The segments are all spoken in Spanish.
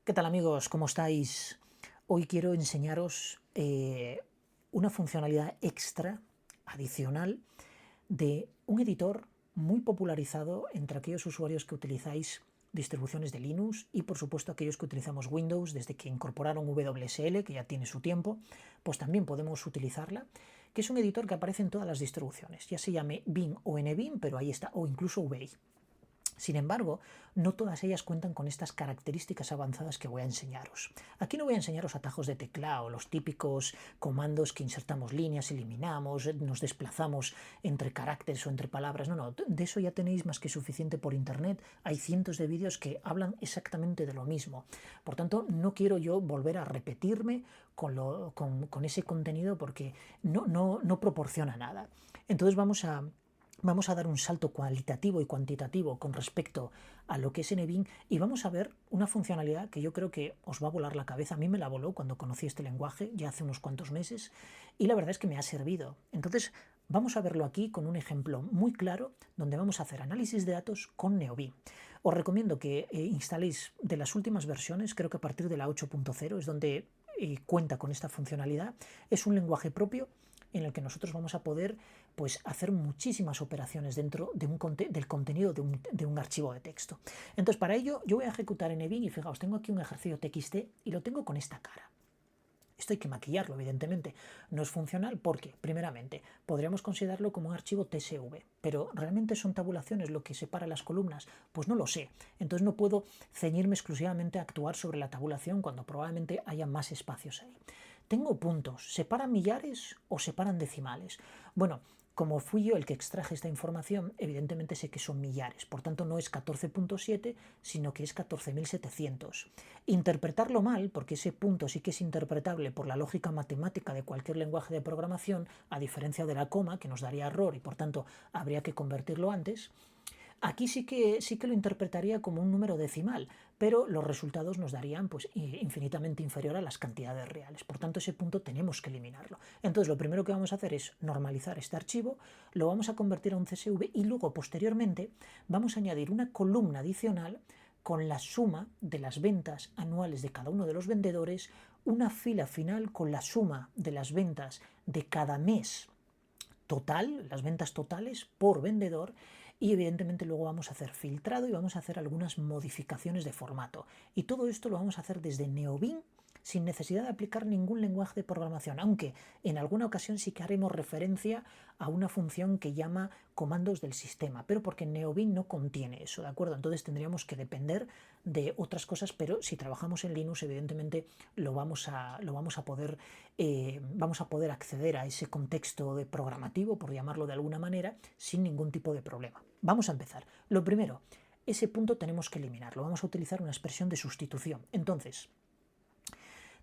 ¿Qué tal amigos? ¿Cómo estáis? Hoy quiero enseñaros una funcionalidad extra, adicional, de un editor muy popularizado entre aquellos usuarios que utilizáis distribuciones de Linux y por supuesto aquellos que utilizamos Windows desde que incorporaron WSL, que ya tiene su tiempo, pues también podemos utilizarla, que es un editor que aparece en todas las distribuciones, ya se llame Vim o NVim, pero ahí está, o incluso VI. Sin embargo, no todas ellas cuentan con estas características avanzadas que voy a enseñaros. Aquí no voy a enseñaros atajos de teclado, los típicos comandos que insertamos líneas, eliminamos, nos desplazamos entre caracteres o entre palabras. No, de eso ya tenéis más que suficiente por internet. Hay cientos de vídeos que hablan exactamente de lo mismo. Por tanto, no quiero yo volver a repetirme con ese contenido porque no proporciona nada. Entonces vamos a dar un salto cualitativo y cuantitativo con respecto a lo que es NVim y vamos a ver una funcionalidad que yo creo que os va a volar la cabeza. A mí me la voló cuando conocí este lenguaje, ya hace unos cuantos meses, y la verdad es que me ha servido. Entonces, vamos a verlo aquí con un ejemplo muy claro donde vamos a hacer análisis de datos con NeoVim. Os recomiendo que instaléis de las últimas versiones, creo que a partir de la 8.0 es donde cuenta con esta funcionalidad. Es un lenguaje propio en el que nosotros vamos a poder pues, hacer muchísimas operaciones dentro del contenido de un archivo de texto. Entonces, para ello, yo voy a ejecutar NVim y fijaos, tengo aquí un ejercicio TXT y lo tengo con esta cara. Esto hay que maquillarlo, evidentemente. No es funcional porque, primeramente, podríamos considerarlo como un archivo TSV, pero ¿realmente son tabulaciones lo que separa las columnas? Pues no lo sé. Entonces no puedo ceñirme exclusivamente a actuar sobre la tabulación cuando probablemente haya más espacios ahí. Tengo puntos. ¿Separan millares o separan decimales? Bueno, como fui yo el que extraje esta información, evidentemente sé que son millares, por tanto no es 14.7, sino que es 14.700. Interpretarlo mal, porque ese punto sí que es interpretable por la lógica matemática de cualquier lenguaje de programación, a diferencia de la coma, que nos daría error y por tanto habría que convertirlo antes. Aquí sí que lo interpretaría como un número decimal, pero los resultados nos darían pues, infinitamente inferior a las cantidades reales. Por tanto, ese punto tenemos que eliminarlo. Entonces, lo primero que vamos a hacer es normalizar este archivo, lo vamos a convertir a un CSV y luego, posteriormente, vamos a añadir una columna adicional con la suma de las ventas anuales de cada uno de los vendedores, una fila final con la suma de las ventas de cada mes total, las ventas totales por vendedor, y evidentemente luego vamos a hacer filtrado y vamos a hacer algunas modificaciones de formato. Y todo esto lo vamos a hacer desde NeoVim sin necesidad de aplicar ningún lenguaje de programación, aunque en alguna ocasión sí que haremos referencia a una función que llama comandos del sistema, pero porque NeoVim no contiene eso, ¿de acuerdo? Entonces tendríamos que depender de otras cosas, pero si trabajamos en Linux, evidentemente vamos a poder acceder a ese contexto de programativo, por llamarlo de alguna manera, sin ningún tipo de problema. Vamos a empezar. Lo primero, ese punto tenemos que eliminarlo. Vamos a utilizar una expresión de sustitución. Entonces,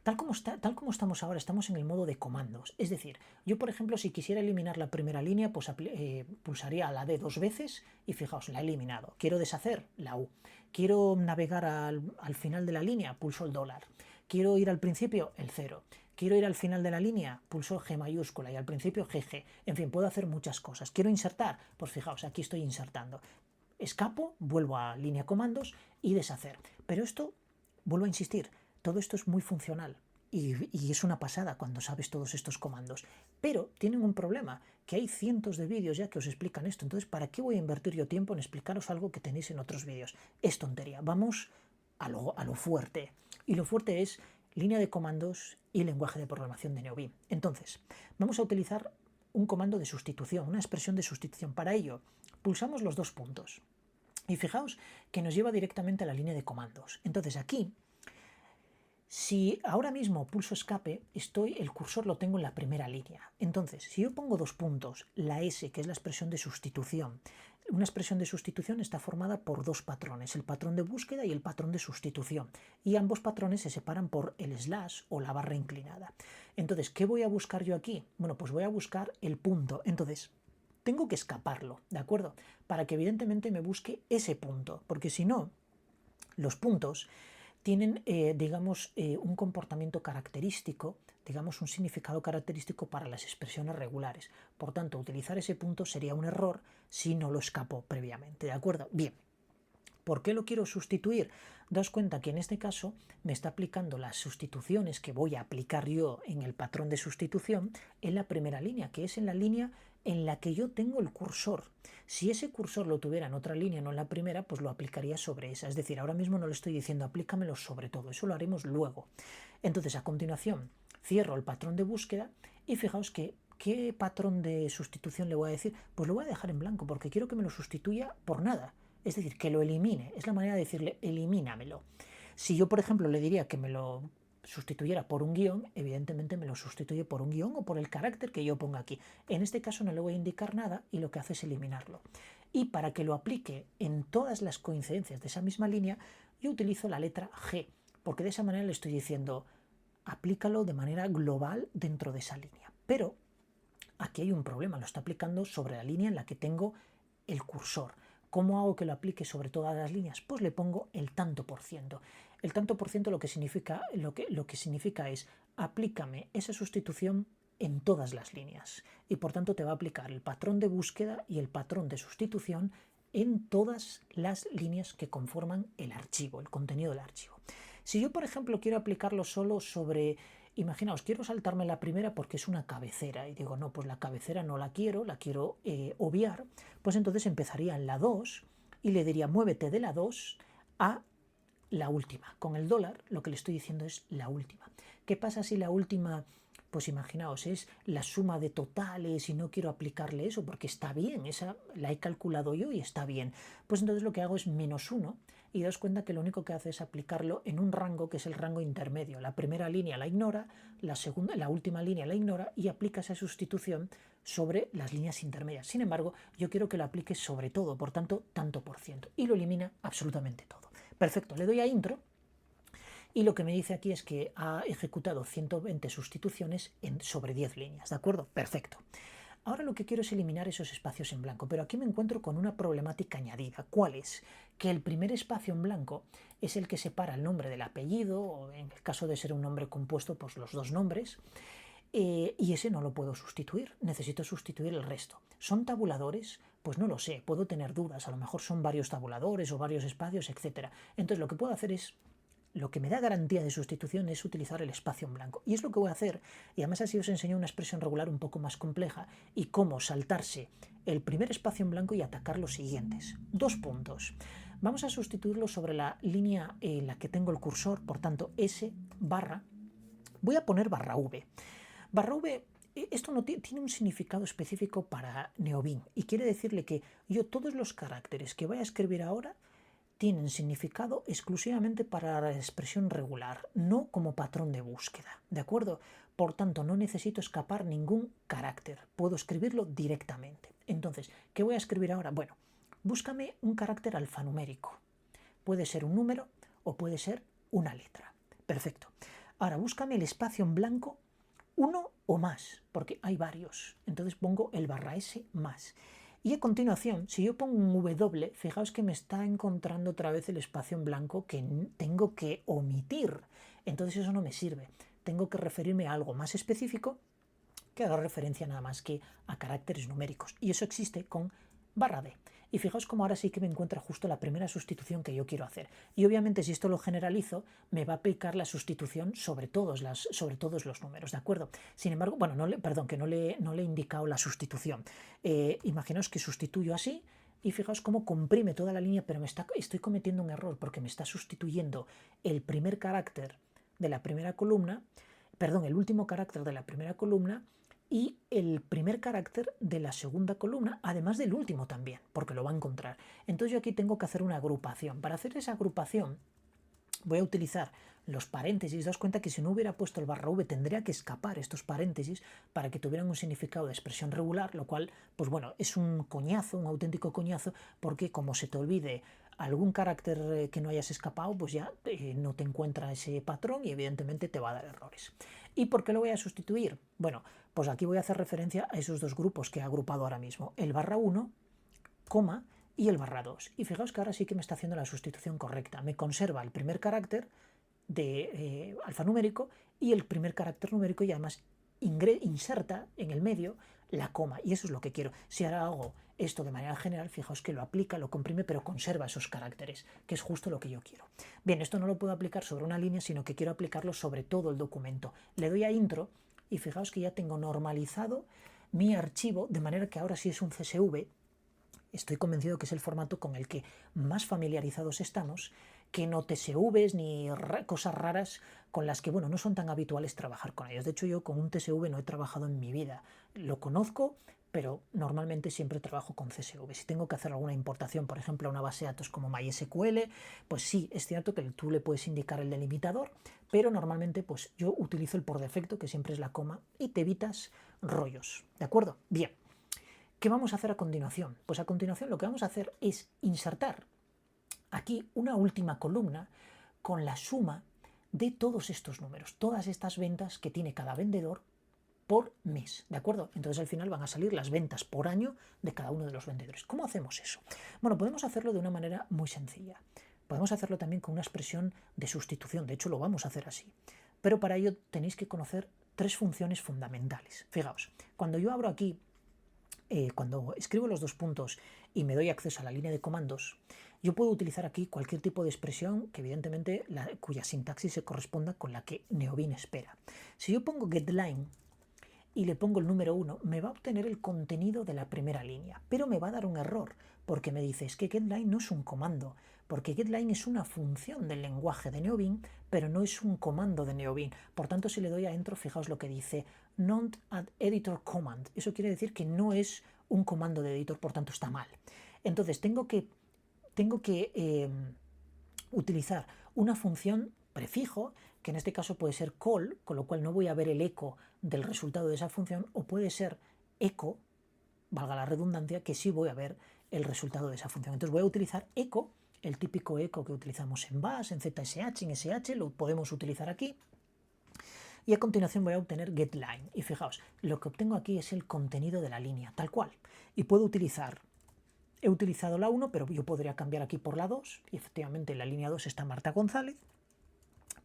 tal como estamos ahora, estamos en el modo de comandos. Es decir, yo, por ejemplo, si quisiera eliminar la primera línea, pues pulsaría la D dos veces y fijaos, la he eliminado. Quiero deshacer la U. Quiero navegar al final de la línea, pulso el dólar. Quiero ir al principio, el 0. Quiero ir al final de la línea, pulso G mayúscula y al principio GG. En fin, puedo hacer muchas cosas. Quiero insertar, pues fijaos, aquí estoy insertando. Escapo, vuelvo a línea comandos y deshacer. Pero esto, vuelvo a insistir, todo esto es muy funcional y es una pasada cuando sabes todos estos comandos. Pero tienen un problema, que hay cientos de vídeos ya que os explican esto. Entonces, ¿para qué voy a invertir yo tiempo en explicaros algo que tenéis en otros vídeos? Es tontería. Vamos a lo fuerte. Y lo fuerte es línea de comandos y lenguaje de programación de NeoVim. Entonces, vamos a utilizar un comando de sustitución, una expresión de sustitución. Para ello, pulsamos los dos puntos. Y fijaos que nos lleva directamente a la línea de comandos. Entonces aquí, si ahora mismo pulso escape, el cursor lo tengo en la primera línea. Entonces, si yo pongo dos puntos, la S, que es la expresión de sustitución, una expresión de sustitución está formada por dos patrones, el patrón de búsqueda y el patrón de sustitución. Y ambos patrones se separan por el slash o la barra inclinada. Entonces, ¿qué voy a buscar yo aquí? Bueno, pues voy a buscar el punto. Entonces, tengo que escaparlo, ¿de acuerdo? Para que evidentemente me busque ese punto, porque si no, los puntos tienen, un comportamiento característico, digamos un significado característico para las expresiones regulares. Por tanto, utilizar ese punto sería un error si no lo escapó previamente, ¿de acuerdo? Bien, ¿Por qué lo quiero sustituir? Daos cuenta que en este caso me está aplicando las sustituciones que voy a aplicar yo en el patrón de sustitución en la primera línea, que es en la línea en la que yo tengo el cursor. Si ese cursor lo tuviera en otra línea, no en la primera, pues lo aplicaría sobre esa. Es decir, ahora mismo no le estoy diciendo aplícamelo sobre todo, eso lo haremos luego. Entonces, a continuación, cierro el patrón de búsqueda y fijaos que ¿qué patrón de sustitución le voy a decir? Pues lo voy a dejar en blanco porque quiero que me lo sustituya por nada. Es decir, que lo elimine. Es la manera de decirle, elimínamelo. Si yo, por ejemplo, le diría que me lo sustituyera por un guión, evidentemente me lo sustituye por un guión o por el carácter que yo ponga aquí. En este caso no le voy a indicar nada y lo que hace es eliminarlo. Y para que lo aplique en todas las coincidencias de esa misma línea, yo utilizo la letra G, porque de esa manera le estoy diciendo, aplícalo de manera global dentro de esa línea. Pero aquí hay un problema, lo está aplicando sobre la línea en la que tengo el cursor. ¿Cómo hago que lo aplique sobre todas las líneas? Pues le pongo el tanto por ciento. El tanto por ciento lo que significa es aplícame esa sustitución en todas las líneas y por tanto te va a aplicar el patrón de búsqueda y el patrón de sustitución en todas las líneas que conforman el archivo, el contenido del archivo. Si yo, por ejemplo, quiero aplicarlo solo sobre, imaginaos, quiero saltarme la primera porque es una cabecera y digo, no, pues la cabecera no la quiero obviar, pues entonces empezaría en la 2 y le diría muévete de la 2 a la última. Con el dólar lo que le estoy diciendo es la última. ¿Qué pasa si la última, pues imaginaos, es la suma de totales y no quiero aplicarle eso porque está bien, esa la he calculado yo y está bien? Pues entonces lo que hago es -1 y daos cuenta que lo único que hace es aplicarlo en un rango que es el rango intermedio. La primera línea la ignora, la última línea la ignora y aplica esa sustitución sobre las líneas intermedias. Sin embargo, yo quiero que lo aplique sobre todo, por tanto, tanto por ciento, y lo elimina absolutamente todo. Perfecto, le doy a intro y lo que me dice aquí es que ha ejecutado 120 sustituciones sobre 10 líneas, ¿de acuerdo? Perfecto. Ahora lo que quiero es eliminar esos espacios en blanco, pero aquí me encuentro con una problemática añadida. ¿Cuál es? Que el primer espacio en blanco es el que separa el nombre del apellido, o en el caso de ser un nombre compuesto, pues los dos nombres, y ese no lo puedo sustituir, necesito sustituir el resto. ¿Son tabuladores? Pues no lo sé, puedo tener dudas, a lo mejor son varios tabuladores o varios espacios, etc. Entonces lo que puedo hacer es, lo que me da garantía de sustitución es utilizar el espacio en blanco. Y es lo que voy a hacer, y además así os enseño una expresión regular un poco más compleja y cómo saltarse el primer espacio en blanco y atacar los siguientes. 2 puntos. Vamos a sustituirlo sobre la línea en la que tengo el cursor, por tanto S barra, voy a poner barra V. Barra V, esto no tiene un significado específico para Neobin y quiere decirle que yo todos los caracteres que voy a escribir ahora tienen significado exclusivamente para la expresión regular, no como patrón de búsqueda, ¿de acuerdo? Por tanto, no necesito escapar ningún carácter, puedo escribirlo directamente. Entonces, ¿qué voy a escribir ahora? Bueno, búscame un carácter alfanumérico. Puede ser un número o puede ser una letra. Perfecto. Ahora, búscame el espacio en blanco, uno o más, porque hay varios. Entonces pongo el barra S más. Y a continuación, si yo pongo un W, fijaos que me está encontrando otra vez el espacio en blanco que tengo que omitir. Entonces eso no me sirve. Tengo que referirme a algo más específico que haga referencia nada más que a caracteres numéricos. Y eso existe con barra D. Y fijaos cómo ahora sí que me encuentra justo la primera sustitución que yo quiero hacer. Y obviamente si esto lo generalizo, me va a aplicar la sustitución sobre todos los números, ¿de acuerdo? Sin embargo, bueno, no le he indicado la sustitución. Imaginaos que sustituyo así y fijaos cómo comprime toda la línea, pero estoy cometiendo un error porque me está sustituyendo el primer carácter de la primera columna, perdón, el último carácter de la primera columna y el primer carácter de la segunda columna, además del último también, porque lo va a encontrar. Entonces yo aquí tengo que hacer una agrupación. Para hacer esa agrupación voy a utilizar los paréntesis. Daos cuenta que si no hubiera puesto el barra V tendría que escapar estos paréntesis para que tuvieran un significado de expresión regular, lo cual, pues bueno, es un coñazo, un auténtico coñazo, porque como se te olvide algún carácter que no hayas escapado, pues ya no te encuentra ese patrón y evidentemente te va a dar errores. ¿Y por qué lo voy a sustituir? Bueno, pues aquí voy a hacer referencia a esos dos grupos que he agrupado ahora mismo, el barra 1, coma, y el barra 2. Y fijaos que ahora sí que me está haciendo la sustitución correcta. Me conserva el primer carácter de alfanumérico y el primer carácter numérico y además inserta en el medio la coma, y eso es lo que quiero. Si ahora hago esto de manera general, fijaos que lo aplica, lo comprime, pero conserva esos caracteres, que es justo lo que yo quiero. Bien, esto no lo puedo aplicar sobre una línea, sino que quiero aplicarlo sobre todo el documento. Le doy a intro y fijaos que ya tengo normalizado mi archivo, de manera que ahora sí es un CSV. Estoy convencido que es el formato con el que más familiarizados estamos, que no TSVs ni cosas raras con las que, bueno, no son tan habituales trabajar con ellos. De hecho, yo con un TSV no he trabajado en mi vida. Lo conozco, pero normalmente siempre trabajo con CSV. Si tengo que hacer alguna importación, por ejemplo, a una base de datos como MySQL, pues sí, es cierto que tú le puedes indicar el delimitador, pero normalmente pues yo utilizo el por defecto, que siempre es la coma, y te evitas rollos. ¿De acuerdo? Bien. ¿Qué vamos a hacer a continuación? Pues a continuación lo que vamos a hacer es insertar aquí una última columna con la suma de todos estos números, todas estas ventas que tiene cada vendedor por mes, ¿de acuerdo? Entonces al final van a salir las ventas por año de cada uno de los vendedores. ¿Cómo hacemos eso? Bueno, podemos hacerlo de una manera muy sencilla. Podemos hacerlo también con una expresión de sustitución, de hecho lo vamos a hacer así. Pero para ello tenéis que conocer tres funciones fundamentales. Fijaos, cuando yo abro aquí cuando escribo los dos puntos y me doy acceso a la línea de comandos, yo puedo utilizar aquí cualquier tipo de expresión que evidentemente cuya sintaxis se corresponda con la que Neovin espera. Si yo pongo getLine y le pongo el número 1, me va a obtener el contenido de la primera línea, pero me va a dar un error, porque me dice es que getLine no es un comando, porque getLine es una función del lenguaje de Neovin, pero no es un comando de Neovin. Por tanto, si le doy a Enter, fijaos lo que dice, not an editor command. Eso quiere decir que no es un comando de editor, por tanto está mal. Entonces, tengo que utilizar una función prefijo, que en este caso puede ser call, con lo cual no voy a ver el eco del resultado de esa función, o puede ser echo, valga la redundancia, que sí voy a ver el resultado de esa función. Entonces voy a utilizar echo, el típico echo que utilizamos en Bash, en ZSH, en SH, lo podemos utilizar aquí. Y a continuación voy a obtener getLine. Y fijaos, lo que obtengo aquí es el contenido de la línea, tal cual. Y puedo utilizar, he utilizado la 1, pero yo podría cambiar aquí por la 2. Y efectivamente en la línea 2 está Marta González.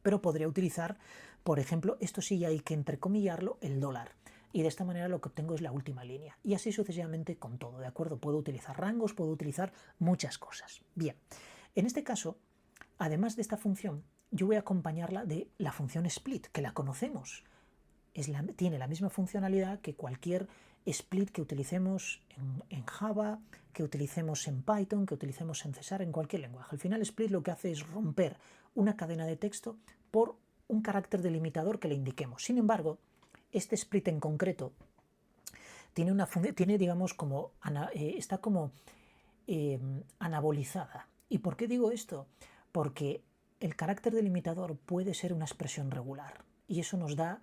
Pero podría utilizar, por ejemplo, esto sí hay que entrecomillarlo, el dólar. Y de esta manera lo que obtengo es la última línea. Y así sucesivamente con todo, ¿de acuerdo? Puedo utilizar rangos, puedo utilizar muchas cosas. Bien, en este caso, además de esta función, yo voy a acompañarla de la función split, que la conocemos. Tiene la misma funcionalidad que cualquier split que utilicemos en Java, que utilicemos en Python, que utilicemos en César, en cualquier lenguaje. Al final, split lo que hace es romper una cadena de texto por un carácter delimitador que le indiquemos. Sin embargo, este split en concreto tiene digamos, como está como anabolizada. ¿Y por qué digo esto? Porque el carácter delimitador puede ser una expresión regular y eso nos da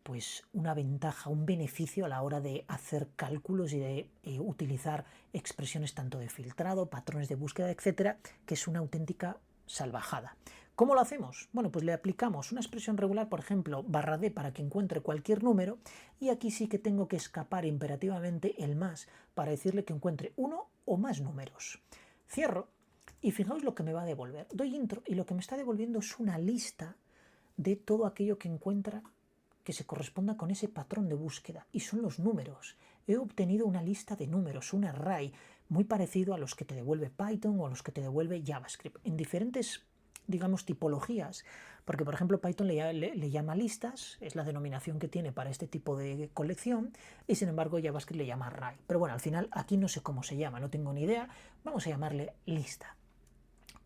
pues una ventaja, un beneficio a la hora de hacer cálculos y de utilizar expresiones tanto de filtrado, patrones de búsqueda, etcétera, que es una auténtica salvajada. ¿Cómo lo hacemos? Bueno, pues le aplicamos una expresión regular, por ejemplo, ~d para que encuentre cualquier número, y aquí sí que tengo que escapar imperativamente el más para decirle que encuentre uno o más números. Cierro y fijaos lo que me va a devolver. Doy intro y lo que me está devolviendo es una lista de todo aquello que encuentra que se corresponda con ese patrón de búsqueda, y son los números. He obtenido una lista de números, un array, muy parecido a los que te devuelve Python o a los que te devuelve JavaScript, en diferentes, digamos, tipologías, porque por ejemplo Python le llama listas, es la denominación que tiene para este tipo de colección, y sin embargo JavaScript le llama array. Pero bueno, al final aquí no sé cómo se llama, no tengo ni idea, vamos a llamarle lista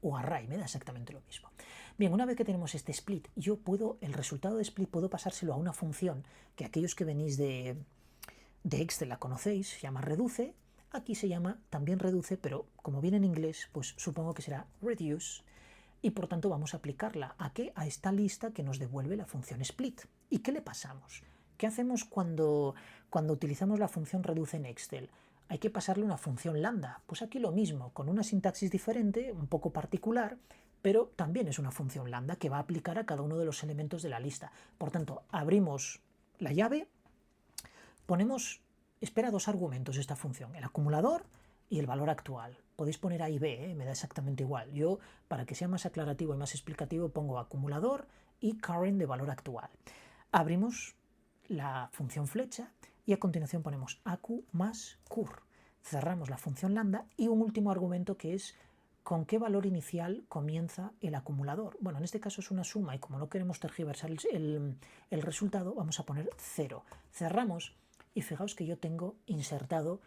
o array, me da exactamente lo mismo. Bien, una vez que tenemos este split, yo puedo, el resultado de split puedo pasárselo a una función que aquellos que venís de Excel la conocéis, se llama reduce. Aquí se llama también reduce, pero como viene en inglés, pues supongo que será reduce, y por tanto vamos a aplicarla ¿a qué? A esta lista que nos devuelve la función split. ¿Y qué le pasamos? ¿Qué hacemos cuando utilizamos la función reduce en Excel? Hay que pasarle una función lambda. Pues aquí lo mismo, con una sintaxis diferente, un poco particular, pero también es una función lambda que va a aplicar a cada uno de los elementos de la lista. Por tanto, abrimos la llave, ponemos, espera dos argumentos esta función, el acumulador y el valor actual. Podéis poner A y B, me da exactamente igual. Yo, para que sea más aclarativo y más explicativo, pongo acumulador y current de valor actual. Abrimos la función flecha y a continuación ponemos acu más cur. Cerramos la función lambda y un último argumento que es con qué valor inicial comienza el acumulador. Bueno, en este caso es una suma y como no queremos tergiversar el resultado, vamos a poner 0. Cerramos y fijaos que yo tengo insertado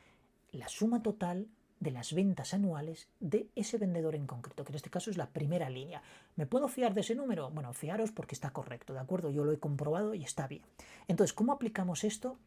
la suma total de las ventas anuales de ese vendedor en concreto, que en este caso es la primera línea. ¿Me puedo fiar de ese número? Bueno, fiaros porque está correcto, ¿de acuerdo? Yo lo he comprobado y está bien. Entonces, ¿cómo aplicamos esto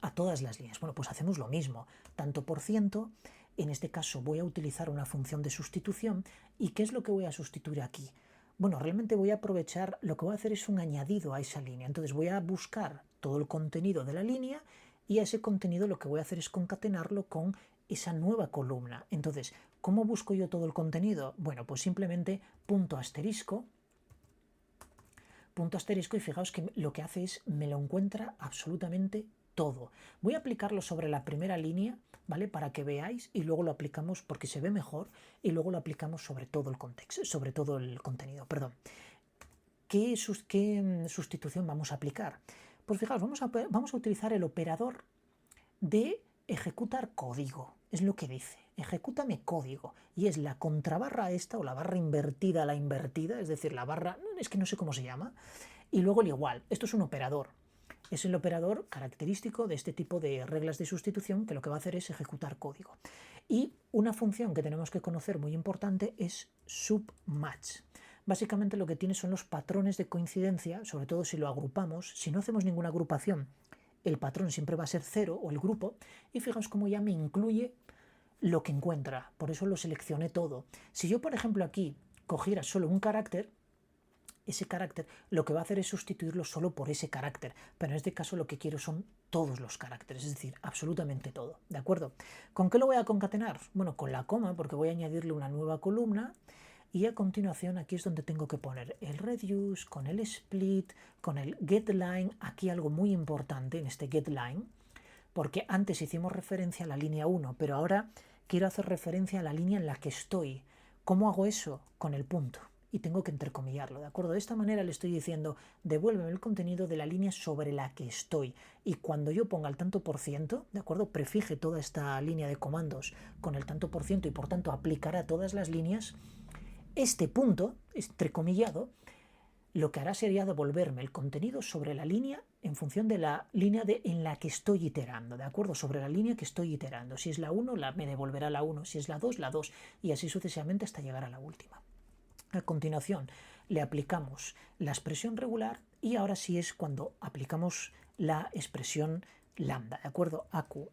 a todas las líneas? Bueno, pues hacemos lo mismo, tanto por ciento. En este caso voy a utilizar una función de sustitución. ¿Y qué es lo que voy a sustituir aquí? Bueno, realmente voy a aprovechar, lo que voy a hacer es un añadido a esa línea. Entonces voy a buscar todo el contenido de la línea y a ese contenido lo que voy a hacer es concatenarlo con esa nueva columna. Entonces, ¿cómo busco yo todo el contenido? Bueno, pues simplemente punto asterisco y fijaos que lo que hace es me lo encuentra absolutamente todo. Voy a aplicarlo sobre la primera línea, ¿vale? Para que veáis y luego lo aplicamos porque se ve mejor y luego lo aplicamos sobre todo el contexto, sobre todo el contenido, perdón. ¿Qué sustitución vamos a aplicar? Pues fijaos, vamos a utilizar el operador de ejecutar código, es lo que dice, ejecútame código, y es la contrabarra esta o la barra invertida a la invertida, es decir, la barra, es que no sé cómo se llama, y luego el igual. Esto es un operador, es el operador característico de este tipo de reglas de sustitución que lo que va a hacer es ejecutar código. Y una función que tenemos que conocer muy importante es submatch. Básicamente lo que tiene son los patrones de coincidencia, sobre todo si lo agrupamos. Si no hacemos ninguna agrupación, el patrón siempre va a ser 0 o el grupo, y fijaos cómo ya me incluye lo que encuentra, por eso lo seleccioné todo. Si yo, por ejemplo, aquí cogiera solo un carácter, ese carácter lo que va a hacer es sustituirlo solo por ese carácter, pero en este caso lo que quiero son todos los caracteres, es decir, absolutamente todo, ¿de acuerdo? ¿Con qué lo voy a concatenar? Bueno, con la coma, porque voy a añadirle una nueva columna. Y a continuación aquí es donde tengo que poner el reduce, con el split, con el getLine, aquí algo muy importante en este getLine, porque antes hicimos referencia a la línea 1, pero ahora quiero hacer referencia a la línea en la que estoy. ¿Cómo hago eso? Con el punto. Y tengo que entrecomillarlo, ¿de acuerdo? De esta manera le estoy diciendo, devuélveme el contenido de la línea sobre la que estoy. Y cuando yo ponga el tanto por ciento, ¿de acuerdo? Prefije toda esta línea de comandos con el tanto por ciento y por tanto aplicará todas las líneas. Este punto, entrecomillado, lo que hará sería devolverme el contenido sobre la línea en función de la línea en la que estoy iterando, ¿de acuerdo? Sobre la línea que estoy iterando. Si es la 1, me devolverá la 1. Si es la 2, la 2. Y así sucesivamente hasta llegar a la última. A continuación, le aplicamos la expresión regular y ahora sí es cuando aplicamos la expresión lambda, ¿de acuerdo? Acu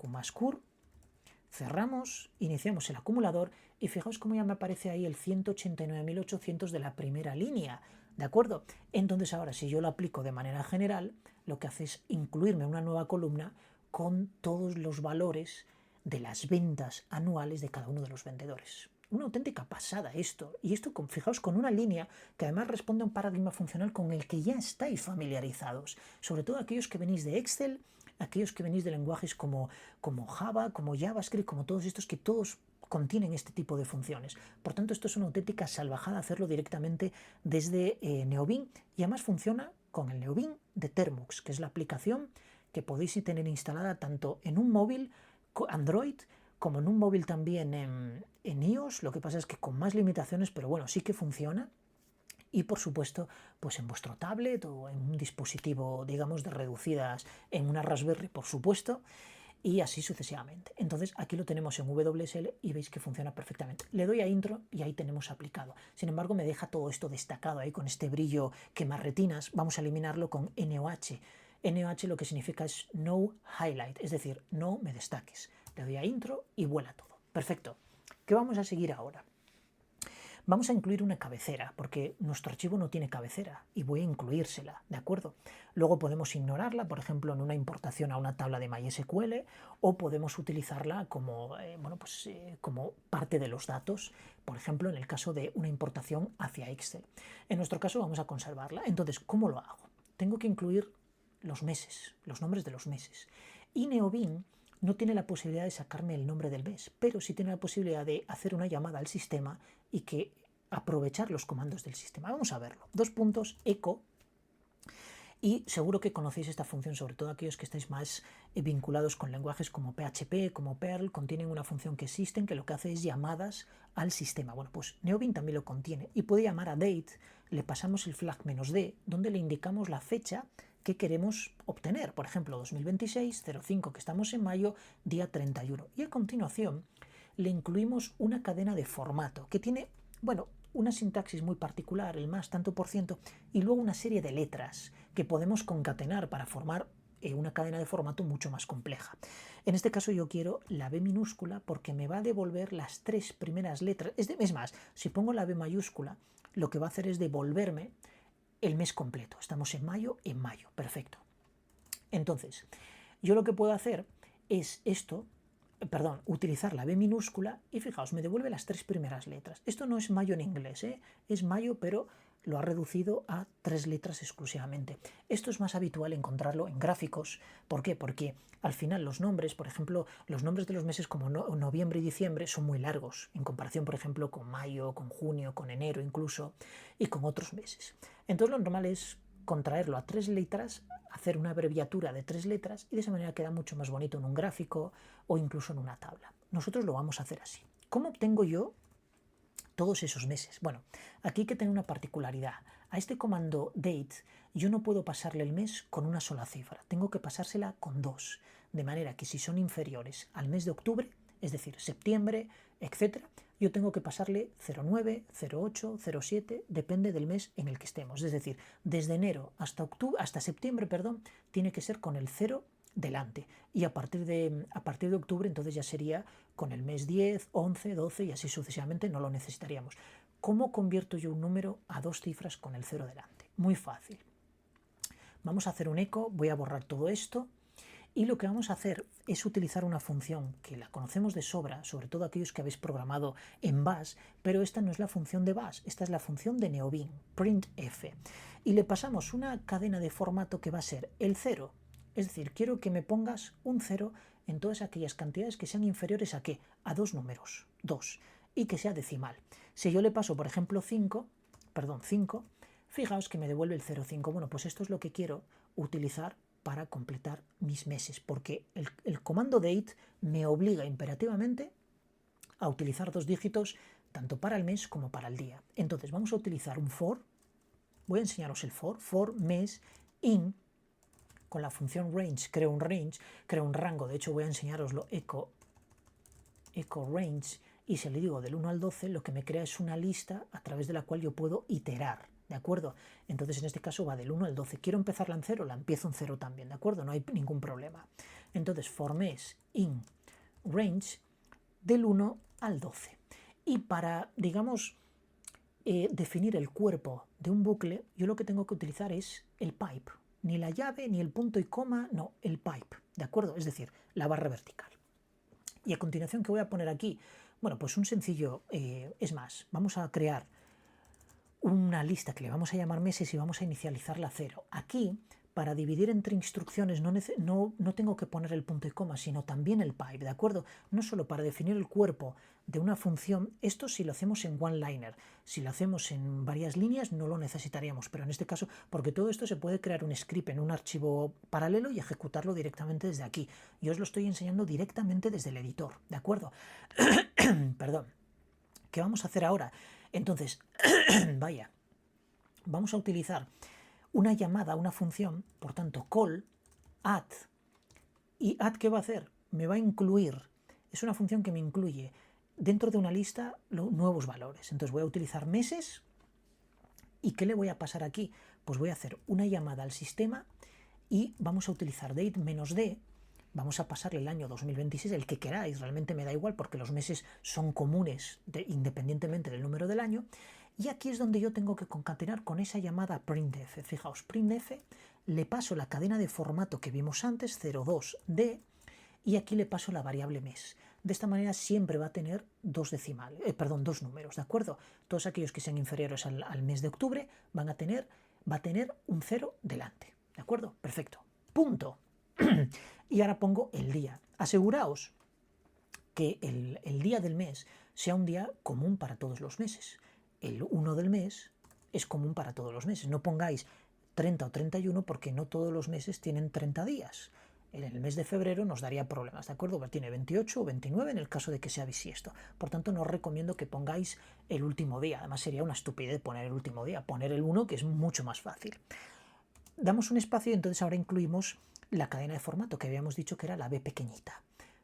más cur. Cerramos, iniciamos el acumulador y fijaos cómo ya me aparece ahí el 189.800 de la primera línea, ¿de acuerdo? Entonces ahora si yo lo aplico de manera general, lo que hace es incluirme una nueva columna con todos los valores de las ventas anuales de cada uno de los vendedores. Una auténtica pasada esto, y esto fijaos con una línea que además responde a un paradigma funcional con el que ya estáis familiarizados, sobre todo aquellos que venís de Excel, aquellos que venís de lenguajes como Java, como JavaScript, como todos estos que todos contienen este tipo de funciones. Por tanto, esto es una auténtica salvajada hacerlo directamente desde Neobin y además funciona con el Neobin de Termux, que es la aplicación que podéis tener instalada tanto en un móvil Android como en un móvil también en iOS. Lo que pasa es que con más limitaciones, pero bueno, sí que funciona. Y por supuesto, pues en vuestro tablet o en un dispositivo, digamos, de reducidas, en una Raspberry, por supuesto, y así sucesivamente. Entonces aquí lo tenemos en WSL y veis que funciona perfectamente. Le doy a intro y ahí tenemos aplicado. Sin embargo, me deja todo esto destacado ahí con este brillo quema retinas. Vamos a eliminarlo con NOH. NOH lo que significa es no highlight, es decir, no me destaques. Le doy a intro y vuela todo. Perfecto. ¿Qué vamos a seguir ahora? Vamos a incluir una cabecera, porque nuestro archivo no tiene cabecera y voy a incluírsela, ¿de acuerdo? Luego podemos ignorarla, por ejemplo, en una importación a una tabla de MySQL, o podemos utilizarla como, como parte de los datos, por ejemplo, en el caso de una importación hacia Excel. En nuestro caso vamos a conservarla. Entonces, ¿cómo lo hago? Tengo que incluir los meses, los nombres de los meses. Y Neobin no tiene la posibilidad de sacarme el nombre del mes, pero sí tiene la posibilidad de hacer una llamada al sistema y aprovechar los comandos del sistema. Vamos a verlo. Dos puntos, echo, Y seguro que conocéis esta función, sobre todo aquellos que estáis más vinculados con lenguajes como PHP, como Perl, contienen una función que existen que lo que hace es llamadas al sistema. Bueno, pues Neobin también lo contiene y puede llamar a date, le pasamos el flag "-d", donde le indicamos la fecha que queremos obtener. Por ejemplo, 2026, 05, que estamos en mayo, día 31. Y a continuación le incluimos una cadena de formato que tiene, bueno, una sintaxis muy particular, el más tanto por ciento, y luego una serie de letras que podemos concatenar para formar una cadena de formato mucho más compleja. En este caso yo quiero la B minúscula porque me va a devolver las 3 primeras letras. Es más, si pongo la B mayúscula, lo que va a hacer es devolverme el mes completo. Estamos en mayo, perfecto. Entonces, yo lo que puedo hacer es utilizar la B minúscula y fijaos, me devuelve las 3 primeras letras. Esto no es mayo en inglés, es mayo, pero lo ha reducido a 3 letras exclusivamente. Esto es más habitual encontrarlo en gráficos. ¿Por qué? Porque al final los nombres, por ejemplo, los nombres de los meses como noviembre y diciembre son muy largos, en comparación, por ejemplo, con mayo, con junio, con enero incluso, y con otros meses. Entonces lo normal es contraerlo a 3 letras, hacer una abreviatura de 3 letras y de esa manera queda mucho más bonito en un gráfico o incluso en una tabla. Nosotros lo vamos a hacer así. ¿Cómo obtengo yo todos esos meses? Bueno, aquí hay que tener una particularidad. A este comando date yo no puedo pasarle el mes con una sola cifra, tengo que pasársela con 2, de manera que si son inferiores al mes de octubre, es decir, septiembre, etcétera, yo tengo que pasarle 09, 08, 07, depende del mes en el que estemos. Es decir, desde enero hasta septiembre, tiene que ser con el 0 delante. Y a partir de octubre entonces ya sería con el mes 10, 11, 12 y así sucesivamente, no lo necesitaríamos. ¿Cómo convierto yo un número a 2 cifras con el 0 delante? Muy fácil. Vamos a hacer un eco, voy a borrar todo esto. Y lo que vamos a hacer es utilizar una función que la conocemos de sobra, sobre todo aquellos que habéis programado en Bash, pero esta no es la función de Bash, esta es la función de Neobin, printf. Y le pasamos una cadena de formato que va a ser el 0, es decir, quiero que me pongas un 0 en todas aquellas cantidades que sean inferiores ¿a qué? A 2 números, 2, y que sea decimal. Si yo le paso, por ejemplo, 5, fijaos que me devuelve el 0,5. Bueno, pues esto es lo que quiero utilizar para completar mis meses, porque el comando date me obliga imperativamente a utilizar 2 dígitos tanto para el mes como para el día. Entonces vamos a utilizar un for, voy a enseñaros el for mes in, con la función range, creo un rango, de hecho voy a enseñaroslo, echo range, y si le digo del 1 al 12, lo que me crea es una lista a través de la cual yo puedo iterar. ¿De acuerdo? Entonces en este caso va del 1 al 12. ¿Quiero empezarla en 0? La empiezo en 0 también, ¿de acuerdo? No hay ningún problema. Entonces for mes in range del 1 al 12. Y para, digamos, definir el cuerpo de un bucle, yo lo que tengo que utilizar es el pipe. Ni la llave, ni el punto y coma, no, el pipe, ¿de acuerdo? Es decir, la barra vertical. Y a continuación, ¿qué voy a poner aquí? Bueno, pues un sencillo, es más, vamos a crear una lista que le vamos a llamar meses y vamos a inicializarla a 0. Aquí, para dividir entre instrucciones, no tengo que poner el punto y coma, sino también el pipe, ¿de acuerdo? No solo para definir el cuerpo de una función, esto si lo hacemos en one-liner, si lo hacemos en varias líneas no lo necesitaríamos, pero en este caso, porque todo esto se puede crear un script en un archivo paralelo y ejecutarlo directamente desde aquí. Yo os lo estoy enseñando directamente desde el editor, ¿de acuerdo? Perdón. ¿Qué vamos a hacer ahora? Entonces, vaya, vamos a utilizar una llamada, una función, por tanto, call, add, y add, ¿qué va a hacer? Me va a incluir, es una función que me incluye dentro de una lista nuevos valores. Entonces voy a utilizar meses, ¿y qué le voy a pasar aquí? Pues voy a hacer una llamada al sistema y vamos a utilizar date -d, vamos a pasarle el año 2026, el que queráis, realmente me da igual porque los meses son comunes independientemente del número del año, y aquí es donde yo tengo que concatenar con esa llamada printf. Fijaos, printf, le paso la cadena de formato que vimos antes, 02d, y aquí le paso la variable mes. De esta manera siempre va a tener dos números, ¿de acuerdo? Todos aquellos que sean inferiores al mes de octubre va a tener un 0 delante, ¿de acuerdo? Perfecto. Punto. Y ahora pongo el día. Aseguraos que el día del mes sea un día común para todos los meses. El 1 del mes es común para todos los meses. No pongáis 30 o 31 porque no todos los meses tienen 30 días. En el mes de febrero nos daría problemas, ¿de acuerdo? Tiene 28 o 29 en el caso de que sea bisiesto. Por tanto, no os recomiendo que pongáis el último día. Además, sería una estupidez poner el último día. Poner el 1, que es mucho más fácil. Damos un espacio y entonces ahora incluimos la cadena de formato que habíamos dicho que era la B pequeñita.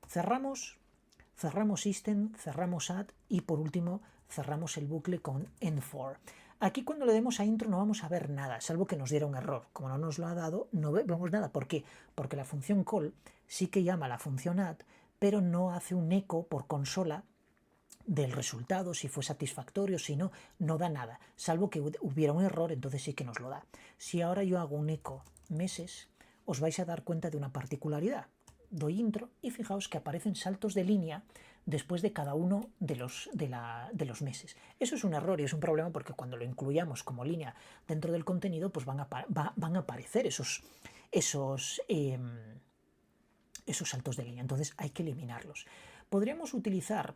Cerramos system, cerramos add y por último cerramos el bucle con end4. Aquí cuando le demos a intro no vamos a ver nada, salvo que nos diera un error. Como no nos lo ha dado, no vemos nada. ¿Por qué? Porque la función call sí que llama a la función add, pero no hace un eco por consola del resultado, si fue satisfactorio, si no, no da nada. Salvo que hubiera un error, entonces sí que nos lo da. Si ahora yo hago un eco meses, os vais a dar cuenta de una particularidad. Doy intro y fijaos que aparecen saltos de línea después de cada uno de los meses. Eso es un error y es un problema porque cuando lo incluyamos como línea dentro del contenido, pues van a aparecer esos saltos de línea. Entonces hay que eliminarlos. Podríamos utilizar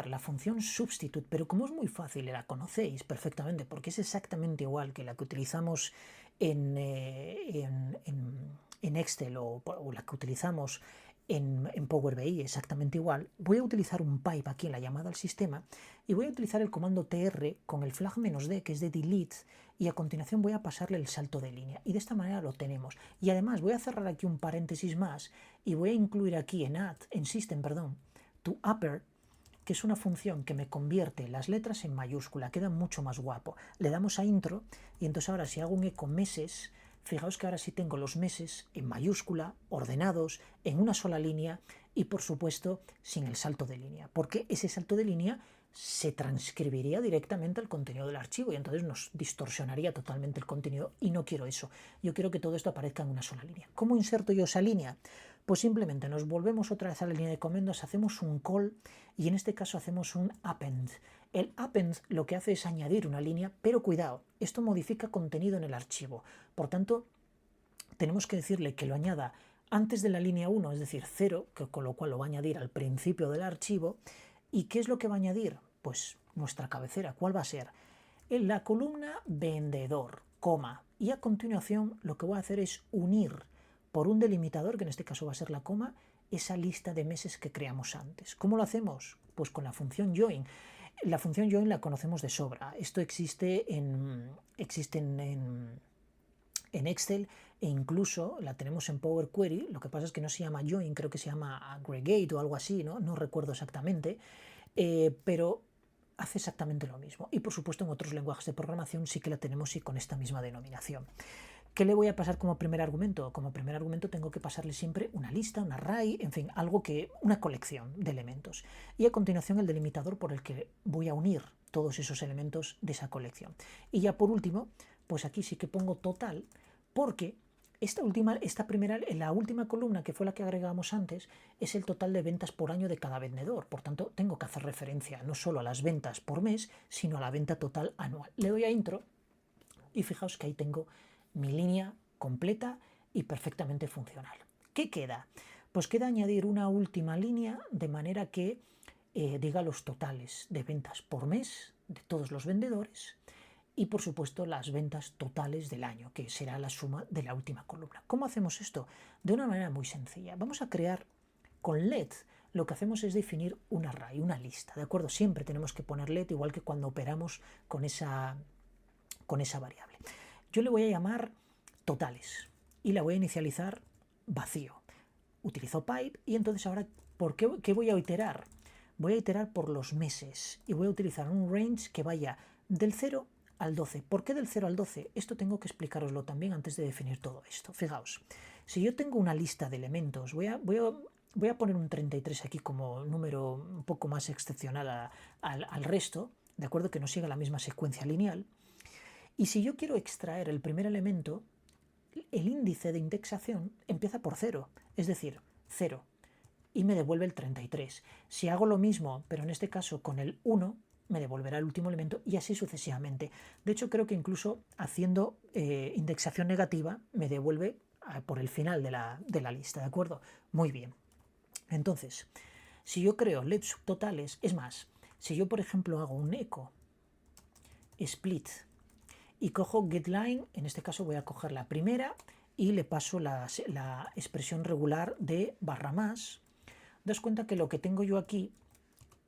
la función substitute, pero como es muy fácil, la conocéis perfectamente porque es exactamente igual que la que utilizamos en Excel o la que utilizamos en Power BI, exactamente igual. Voy a utilizar un pipe aquí en la llamada al sistema y voy a utilizar el comando tr con el flag "-d", que es de delete, y a continuación voy a pasarle el salto de línea y de esta manera lo tenemos. Y además voy a cerrar aquí un paréntesis más y voy a incluir aquí en system, to upper, que es una función que me convierte las letras en mayúscula, queda mucho más guapo. Le damos a intro y entonces ahora si hago un eco meses, fijaos que ahora sí tengo los meses en mayúscula, ordenados, en una sola línea y por supuesto sin el salto de línea, porque ese salto de línea se transcribiría directamente al contenido del archivo y entonces nos distorsionaría totalmente el contenido y no quiero eso. Yo quiero que todo esto aparezca en una sola línea. ¿Cómo inserto yo esa línea? Pues simplemente nos volvemos otra vez a la línea de comandos, hacemos un call y en este caso hacemos un append. El append lo que hace es añadir una línea, pero cuidado, esto modifica contenido en el archivo. Por tanto, tenemos que decirle que lo añada antes de la línea 1, es decir, 0, con lo cual lo va a añadir al principio del archivo. ¿Y qué es lo que va a añadir? Pues nuestra cabecera. ¿Cuál va a ser? En la columna vendedor, coma, y a continuación lo que voy a hacer es unir por un delimitador, que en este caso va a ser la coma, esa lista de meses que creamos antes. ¿Cómo lo hacemos? Pues con la función join. La función join la conocemos de sobra. Esto existe en Excel e incluso la tenemos en Power Query. Lo que pasa es que no se llama join, creo que se llama aggregate o algo así, no recuerdo exactamente, pero hace exactamente lo mismo. Y por supuesto en otros lenguajes de programación sí que la tenemos y con esta misma denominación. ¿Qué le voy a pasar como primer argumento? Como primer argumento tengo que pasarle siempre una lista, un array, en fin, una colección de elementos. Y a continuación el delimitador por el que voy a unir todos esos elementos de esa colección. Y ya por último, pues aquí sí que pongo total, porque la última columna, que fue la que agregamos antes, es el total de ventas por año de cada vendedor. Por tanto, tengo que hacer referencia no solo a las ventas por mes, sino a la venta total anual. Le doy a intro y fijaos que ahí tengo mi línea completa y perfectamente funcional. ¿Qué queda? Pues queda añadir una última línea de manera que diga los totales de ventas por mes de todos los vendedores y por supuesto las ventas totales del año, que será la suma de la última columna. ¿Cómo hacemos esto? De una manera muy sencilla. Vamos a crear con let. Lo que hacemos es definir un array, una lista, ¿de acuerdo? Siempre tenemos que poner let, igual que cuando operamos con esa variable. Yo le voy a llamar totales y la voy a inicializar vacío. Utilizo pipe y entonces ahora, ¿qué voy a iterar? Voy a iterar por los meses y voy a utilizar un range que vaya del 0 al 12. ¿Por qué del 0 al 12? Esto tengo que explicároslo también antes de definir todo esto. Fijaos, si yo tengo una lista de elementos, voy a poner un 33 aquí como número un poco más excepcional al resto, de acuerdo, que no siga la misma secuencia lineal. Y si yo quiero extraer el primer elemento, el índice de indexación empieza por 0, es decir, 0, y me devuelve el 33. Si hago lo mismo, pero en este caso con el 1, me devolverá el último elemento y así sucesivamente. De hecho, creo que incluso haciendo indexación negativa me devuelve por el final de la lista, ¿de acuerdo? Muy bien. Entonces, si yo creo let subtotales, es más, si yo por ejemplo hago un eco split y cojo getLine, en este caso voy a coger la primera y le paso la expresión regular de barra más. Das cuenta que lo que tengo yo aquí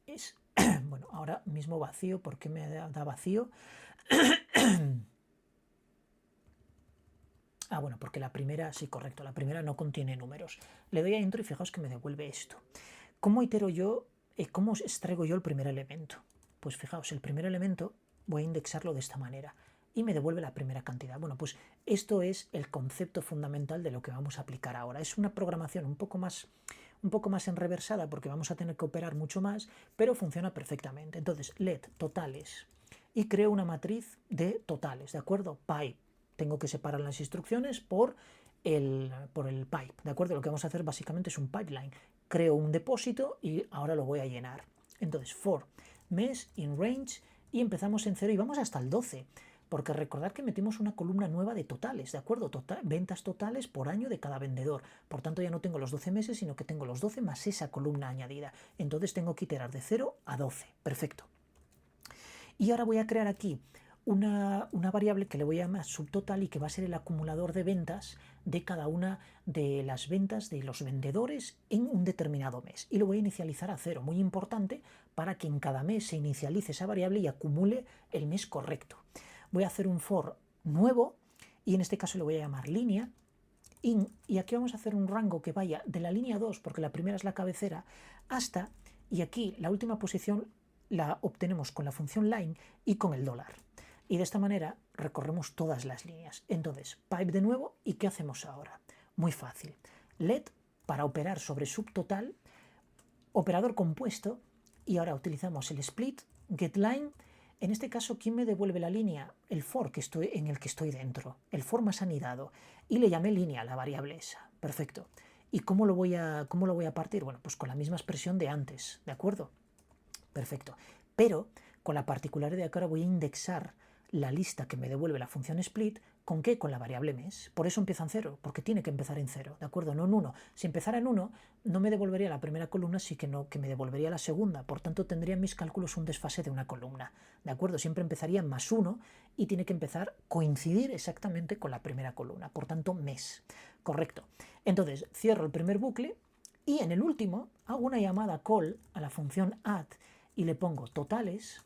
es, bueno, ahora mismo vacío, ¿por qué me da vacío? Ah, bueno, porque la primera, sí, correcto, la primera no contiene números. Le doy a intro y fijaos que me devuelve esto. ¿Cómo itero yo, cómo extraigo yo el primer elemento? Pues fijaos, el primer elemento voy a indexarlo de esta manera y me devuelve la primera cantidad. Bueno, pues esto es el concepto fundamental de lo que vamos a aplicar ahora. Es una programación un poco más enreversada porque vamos a tener que operar mucho más, pero funciona perfectamente. Entonces, let totales y creo una matriz de totales, ¿de acuerdo? Pipe. Tengo que separar las instrucciones por el pipe, ¿de acuerdo? Lo que vamos a hacer básicamente es un pipeline. Creo un depósito y ahora lo voy a llenar. Entonces, for mes in range y empezamos en 0 y vamos hasta el 12. Porque recordad que metimos una columna nueva de totales, ¿de acuerdo? Ventas totales por año de cada vendedor. Por tanto, ya no tengo los 12 meses, sino que tengo los 12 más esa columna añadida. Entonces tengo que iterar de 0 a 12. Perfecto. Y ahora voy a crear aquí una variable que le voy a llamar subtotal y que va a ser el acumulador de ventas de cada una de las ventas de los vendedores en un determinado mes. Y lo voy a inicializar a 0, muy importante, para que en cada mes se inicialice esa variable y acumule el mes correcto. Voy a hacer un for nuevo y en este caso le voy a llamar línea. Y aquí vamos a hacer un rango que vaya de la línea 2, porque la primera es la cabecera, hasta, y aquí la última posición la obtenemos con la función line y con el dólar. Y de esta manera recorremos todas las líneas. Entonces, pipe de nuevo, ¿y qué hacemos ahora? Muy fácil. Let para operar sobre subtotal, operador compuesto, y ahora utilizamos el split, getLine. En este caso, ¿quién me devuelve la línea? El for en el que estoy dentro, el for más anidado. Y le llamé línea a la variable esa. Perfecto. ¿Y cómo lo voy a partir? Bueno, pues con la misma expresión de antes, ¿de acuerdo? Perfecto. Pero con la particularidad de que ahora voy a indexar la lista que me devuelve la función split, ¿con qué? Con la variable mes. Por eso empieza en 0, porque tiene que empezar en 0, ¿de acuerdo? No en 1. Si empezara en 1, no me devolvería la primera columna, sí que me devolvería la segunda. Por tanto, tendría en mis cálculos un desfase de una columna, ¿de acuerdo? Siempre empezaría en más 1 y tiene que empezar, coincidir exactamente con la primera columna. Por tanto, mes. Correcto. Entonces, cierro el primer bucle y en el último hago una llamada call a la función add y le pongo totales,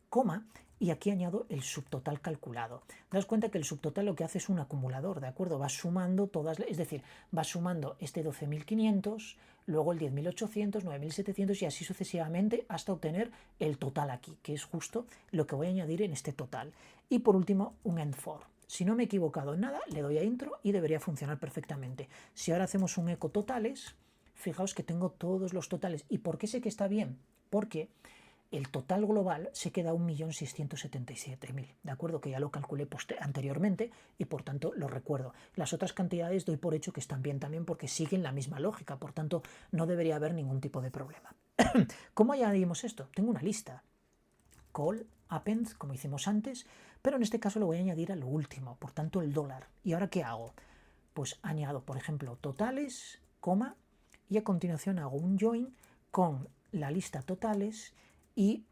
coma, y aquí añado el subtotal calculado. Daos cuenta que el subtotal lo que hace es un acumulador, ¿de acuerdo? Va sumando todas, es decir, va sumando este 12.500, luego el 10.800, 9.700 y así sucesivamente hasta obtener el total aquí, que es justo lo que voy a añadir en este total. Y por último, un end for. Si no me he equivocado en nada, le doy a intro y debería funcionar perfectamente. Si ahora hacemos un eco totales, fijaos que tengo todos los totales. ¿Y por qué sé que está bien? Porque el total global se queda a 1.677.000, ¿de acuerdo? Que ya lo calculé anteriormente y por tanto lo recuerdo. Las otras cantidades doy por hecho que están bien también porque siguen la misma lógica, por tanto no debería haber ningún tipo de problema. ¿Cómo añadimos esto? Tengo una lista. Call, append, como hicimos antes, pero en este caso lo voy a añadir a lo último, por tanto el dólar. ¿Y ahora qué hago? Pues añado, por ejemplo, totales, coma, y a continuación hago un join con la lista totales y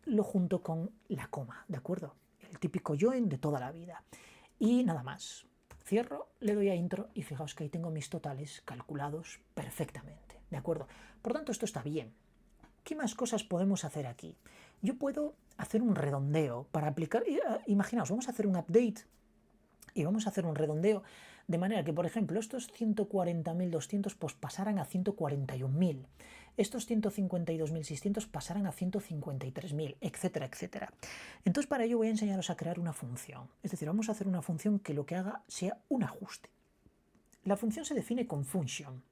lo junto con la coma, ¿de acuerdo? El típico join de toda la vida. Y nada más. Cierro, le doy a intro y fijaos que ahí tengo mis totales calculados perfectamente, ¿de acuerdo? Por tanto, esto está bien. ¿Qué más cosas podemos hacer aquí? Yo puedo hacer un redondeo para aplicar, imaginaos, vamos a hacer un update y vamos a hacer un redondeo de manera que, por ejemplo, estos 140.200 pues pasaran a 141.000, estos 152.600 pasarán a 153.000, etcétera, etcétera. Entonces, para ello voy a enseñaros a crear una función. Es decir, vamos a hacer una función que lo que haga sea un ajuste. La función se define con function,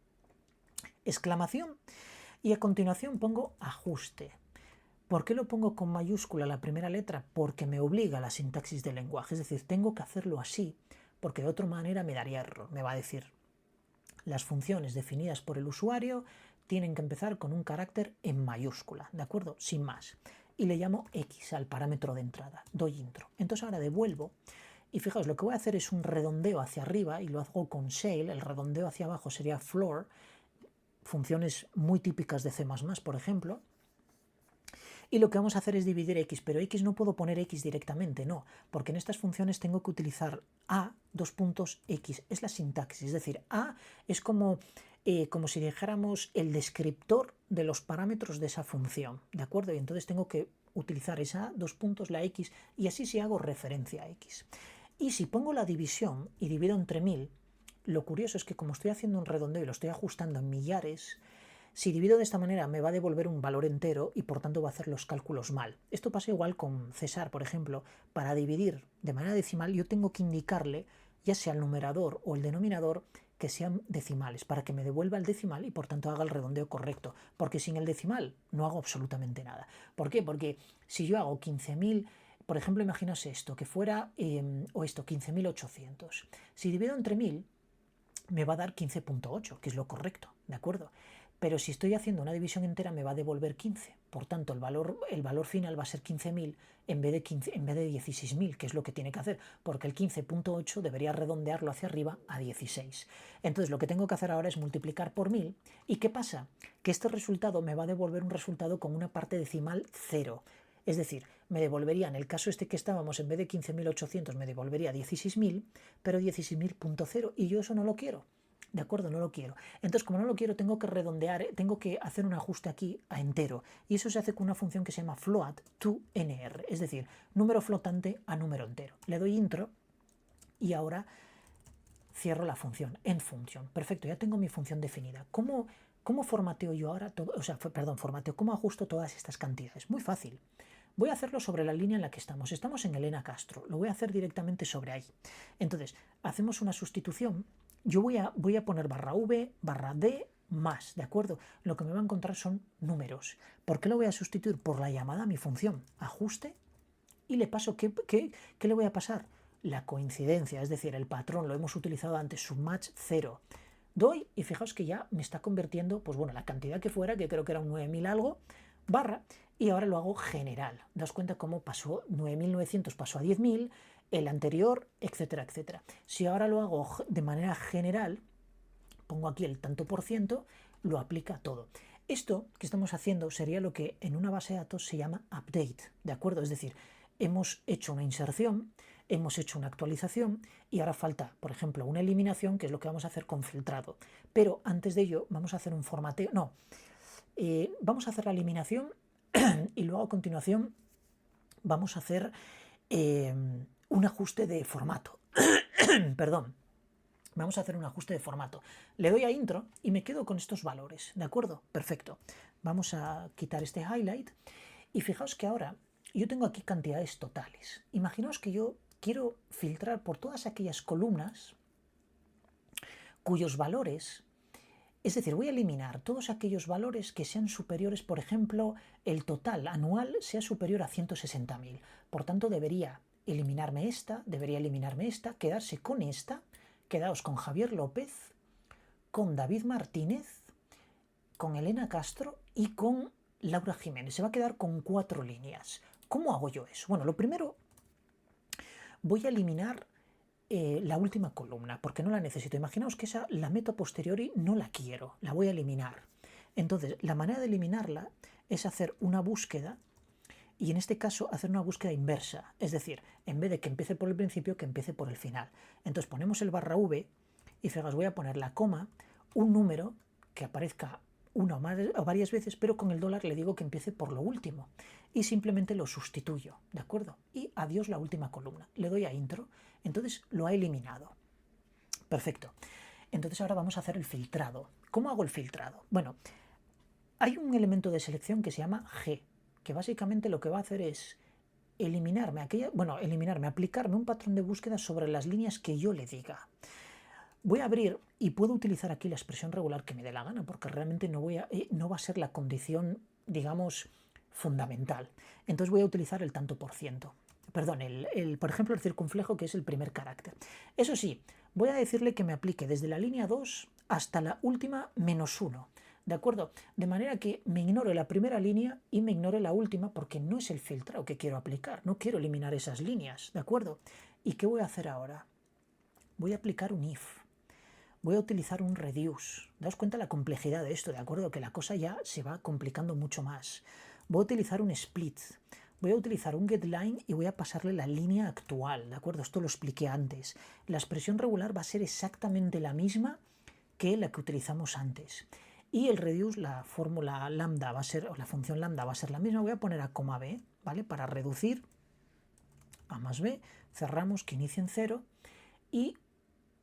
exclamación, y a continuación pongo ajuste. ¿Por qué lo pongo con mayúscula la primera letra? Porque me obliga a la sintaxis del lenguaje, es decir, tengo que hacerlo así, porque de otra manera me daría error, me va a decir, las funciones definidas por el usuario tienen que empezar con un carácter en mayúscula, ¿de acuerdo? Sin más. Y le llamo X al parámetro de entrada, doy intro. Entonces ahora devuelvo, y fijaos, lo que voy a hacer es un redondeo hacia arriba, y lo hago con shell, el redondeo hacia abajo sería floor, funciones muy típicas de C++, por ejemplo, Y lo que vamos a hacer es dividir x, pero x no puedo poner x directamente, no, porque en estas funciones tengo que utilizar a dos puntos x, es la sintaxis, es decir, a es como si dijéramos el descriptor de los parámetros de esa función, ¿de acuerdo? Y entonces tengo que utilizar esa dos puntos, la x, y así si hago referencia a x. Y si pongo la división y divido entre 1000, lo curioso es que como estoy haciendo un redondeo y lo estoy ajustando en millares, si divido de esta manera me va a devolver un valor entero y por tanto va a hacer los cálculos mal. Esto pasa igual con César, por ejemplo. Para dividir de manera decimal yo tengo que indicarle, ya sea el numerador o el denominador, que sean decimales, para que me devuelva el decimal y por tanto haga el redondeo correcto. Porque sin el decimal no hago absolutamente nada. ¿Por qué? Porque si yo hago 15.000, por ejemplo, imaginaos esto, que fuera, o esto, 15.800. Si divido entre 1000, me va a dar 15.8, que es lo correcto, ¿de acuerdo? Pero si estoy haciendo una división entera me va a devolver 15. Por tanto, el valor final va a ser 15.000 en vez de 16.000, que es lo que tiene que hacer, porque el 15.8 debería redondearlo hacia arriba a 16. Entonces, lo que tengo que hacer ahora es multiplicar por 1000. ¿Y qué pasa? Que este resultado me va a devolver un resultado con una parte decimal 0. Es decir, me devolvería, en el caso este que estábamos, en vez de 15.800, me devolvería 16.000, pero 16.000.0, y yo eso no lo quiero. ¿De acuerdo? No lo quiero. Entonces, como no lo quiero, tengo que redondear, tengo que hacer un ajuste aquí a entero. Y eso se hace con una función que se llama float to nr, es decir, número flotante a número entero. Le doy intro y ahora cierro la función, end function. Perfecto, ya tengo mi función definida. ¿Cómo formateo yo ahora todo? O sea, formateo, ¿cómo ajusto todas estas cantidades? Muy fácil. Voy a hacerlo sobre la línea en la que estamos. Estamos en Elena Castro. Lo voy a hacer directamente sobre ahí. Entonces, hacemos una sustitución. Yo voy a poner barra v, barra d, más, ¿de acuerdo? Lo que me va a encontrar son números. ¿Por qué lo voy a sustituir? Por la llamada a mi función. Ajuste. Y le paso, ¿qué le voy a pasar? La coincidencia, es decir, el patrón, lo hemos utilizado antes, submatch 0. Doy y fijaos que ya me está convirtiendo, pues bueno, la cantidad que fuera, que creo que era un 9000 algo, barra, y ahora lo hago general. Daos cuenta cómo pasó 9900, pasó a 10.000, el anterior, etcétera, etcétera. Si ahora lo hago de manera general, pongo aquí el tanto por ciento, lo aplica a todo. Esto que estamos haciendo sería lo que en una base de datos se llama update, ¿de acuerdo? Es decir, hemos hecho una inserción, hemos hecho una actualización y ahora falta, por ejemplo, una eliminación, que es lo que vamos a hacer con filtrado. Pero antes de ello vamos a hacer un formateo, vamos a hacer la eliminación y luego a continuación vamos a hacer un ajuste de formato. Perdón. Vamos a hacer un ajuste de formato. Le doy a intro y me quedo con estos valores, ¿de acuerdo? Perfecto. Vamos a quitar este highlight y fijaos que ahora yo tengo aquí cantidades totales. Imaginaos que yo quiero filtrar por todas aquellas columnas cuyos valores, es decir, voy a eliminar todos aquellos valores que sean superiores, por ejemplo, el total anual sea superior a 160.000. Por tanto, debería eliminarme esta, quedarse con esta. Quedaos con Javier López, con David Martínez, con Elena Castro y con Laura Jiménez. Se va a quedar con 4 líneas. ¿Cómo hago yo eso? Bueno, lo primero, voy a eliminar la última columna, porque no la necesito. Imaginaos que esa la meto a posteriori, no la quiero, la voy a eliminar. Entonces, la manera de eliminarla es hacer una búsqueda, y en este caso hacer una búsqueda inversa, es decir, en vez de que empiece por el principio, que empiece por el final. Entonces ponemos el barra v y fijaos, voy a poner la coma, un número que aparezca una o varias veces, pero con el dólar le digo que empiece por lo último y simplemente lo sustituyo, ¿de acuerdo? Y adiós la última columna. Le doy a intro, entonces lo ha eliminado. Perfecto. Entonces ahora vamos a hacer el filtrado. ¿Cómo hago el filtrado? Bueno, hay un elemento de selección que se llama G, que básicamente lo que va a hacer es eliminarme, aplicarme un patrón de búsqueda sobre las líneas que yo le diga. Voy a abrir y puedo utilizar aquí la expresión regular que me dé la gana, porque realmente no va a ser la condición, digamos, fundamental. Entonces voy a utilizar el tanto por ciento. Perdón, por ejemplo, el circunflejo, que es el primer carácter. Eso sí, voy a decirle que me aplique desde la línea 2 hasta la última -1. ¿De acuerdo? De manera que me ignore la primera línea y me ignore la última, porque no es el filtrado que quiero aplicar. No quiero eliminar esas líneas, ¿de acuerdo? ¿Y qué voy a hacer ahora? Voy a aplicar un if. Voy a utilizar un reduce. Daos cuenta la complejidad de esto, ¿de acuerdo? Que la cosa ya se va complicando mucho más. voy a utilizar un split, voy a utilizar un getLine y voy a pasarle la línea actual, ¿de acuerdo? Esto lo expliqué antes. La expresión regular va a ser exactamente la misma que la que utilizamos antes. Y el reduce, la fórmula lambda va a ser, o la función lambda va a ser la misma. Voy a poner a coma b, ¿vale? Para reducir a más b, cerramos que inicie en 0 y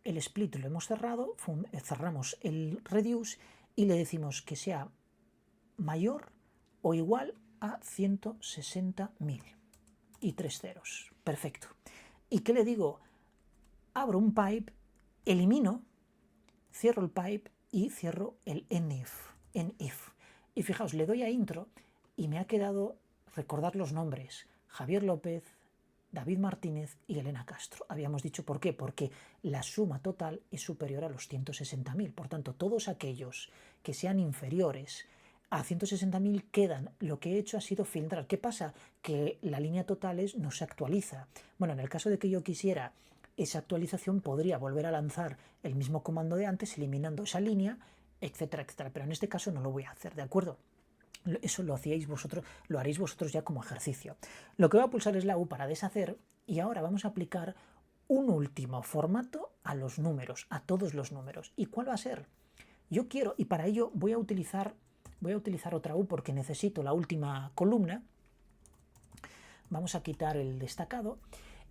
el split lo hemos cerrado, cerramos el reduce y le decimos que sea mayor o igual a 160.000 y 3 ceros. Perfecto. ¿Y qué le digo? Abro un pipe, elimino, cierro el pipe y cierro el enif. Y fijaos, le doy a intro y me ha quedado recordar los nombres: Javier López, David Martínez y Elena Castro. Habíamos dicho por qué, porque la suma total es superior a los 160.000. Por tanto, todos aquellos que sean inferiores a 160.000 quedan. Lo que he hecho ha sido filtrar. ¿Qué pasa? Que la línea totales no se actualiza. Bueno, en el caso de que yo quisiera esa actualización, podría volver a lanzar el mismo comando de antes, eliminando esa línea, etcétera, etcétera. Pero en este caso no lo voy a hacer, ¿de acuerdo? Eso lo hacíais vosotros, lo haréis vosotros ya como ejercicio. Lo que voy a pulsar es la U para deshacer y ahora vamos a aplicar un último formato a los números, a todos los números. ¿Y cuál va a ser? Yo quiero, y para ello voy a utilizar otra U porque necesito la última columna. Vamos a quitar el destacado.